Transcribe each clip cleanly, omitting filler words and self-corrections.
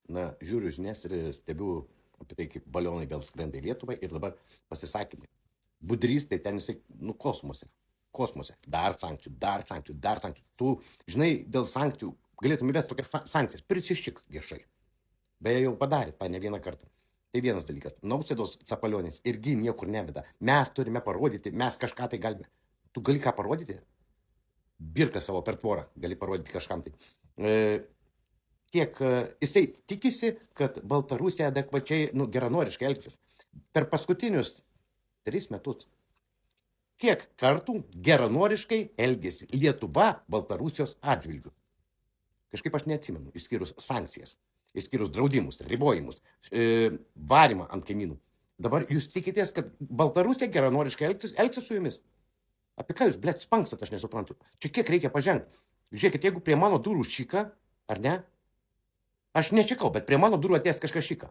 žiūriu žinias ir stebiu apie tai, kaip balionai vėl skrenda į Lietuvą ir dabar pasisakymai. Budrys, tai ten jisai, kosmose. Dar sankcijų. Tu, žinai, dėl sankcijų galėtum įvesti tokias sankcijas. Prisišik viešai. Beje, jau padarė tą ne vieną kartą. Tai vienas dalykas. Nausėdos Capalionis irgi niekur neveda. Mes turime parodyti, mes kažką tai galime. Tu gali ką parodyti? Birką savo per tvorą gali parodyti kažkam tai. Jisai tikisi, kad Baltarusija adekvačiai, geranoriškai elgsis. Per paskutinius 3 metus. Kiek kartų geranoriškai elgėsi Lietuva Baltarusijos atžvilgiu? Kažkaip aš neatsimenu, išskyrus sankcijas, išskyrus draudimus, ribojimus, varimą ant kaimynų. Dabar jūs tikitės, kad Baltarusija geranoriškai elgsis su jumis? Apie ką jūs, blėt, spanksat, aš nesuprantu. Čia kiek reikia pažengti. Žiūrėkit, jeigu prie mano durų šika, ar ne? Aš nečikau, bet prie mano durų atės kažkas šika.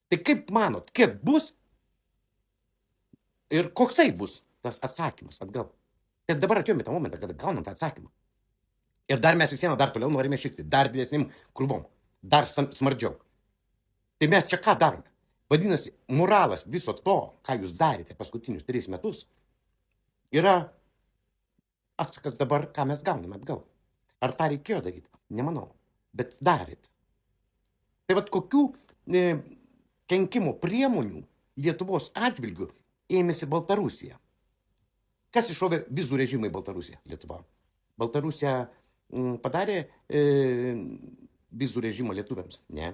Tai kaip manot, kiek bus ir koksai bus tas atsakymas atgal? Ir dabar atėjome tą momentą, kad gaunam tą atsakymą. Ir dar mes visieną dar toliau norime šikti, dar didesnim krūvom, dar smardžiau. Tai mes čia ką darome? Vadinasi, moralas viso to, ką jūs darėte paskutinius 3 metus, yra atsakas dabar, ką mes gauname atgal. Ar tą reikėjo daryti? Nemanau, bet darėt. Tai vat kokių kenkimo priemonių Lietuvos atžvilgių ėmėsi Baltarusija? Kas iššovė vizų režimą į Baltarusiją, Lietuvą? Baltarusija padarė vizų režimą lietuviams? Ne.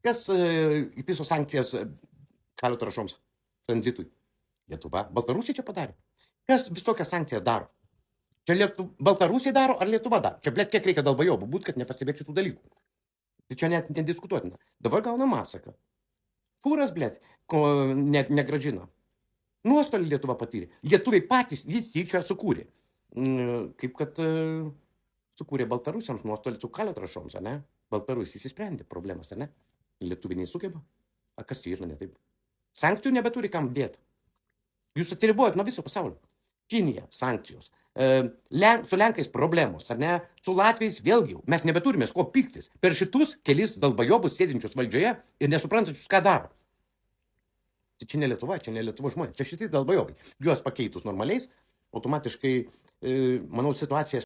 Kas įpiso sankcijas kalio trąšoms, tranzitui? Lietuva. Baltarusija čia padarė. Kas visokias sankcijas daro? Čia Baltarusija daro ar Lietuva daro? Čia, blėt, kiek reikia dalbajobų būt, kad nepastebėčiau tų dalykų. Tai čia net nediskutuotina. Dabar gaunam atsaką. Fūras, blėt, net negrąžino. Nuostolį Lietuva patyrė. Lietuviai patys visi čia sukūrė. Kaip kad sukūrė Baltarusiams nuostolį su kalio trąšoms, ne? Baltarusija įsisprendė problemas, ne? Lietuviai nesugeba. A kas čia yra ne taip? Sankcijų nebeturi kam dėti. Jūs atsiribojat nuo viso pasaulio. Kinija, sankcijos. Su Lenkais problemos, ar ne? Su Latviais vėlgi, mes nebeturime ko piktis. Per šitus kelis dalbajobus sėdinčius valdžioje ir nesuprantančius, ką daro. Tai čia ne Lietuva, čia ne Lietuvos žmonės. Čia šitai dalbajobai. Juos pakeitus normaliais, automatiškai, manau, situacija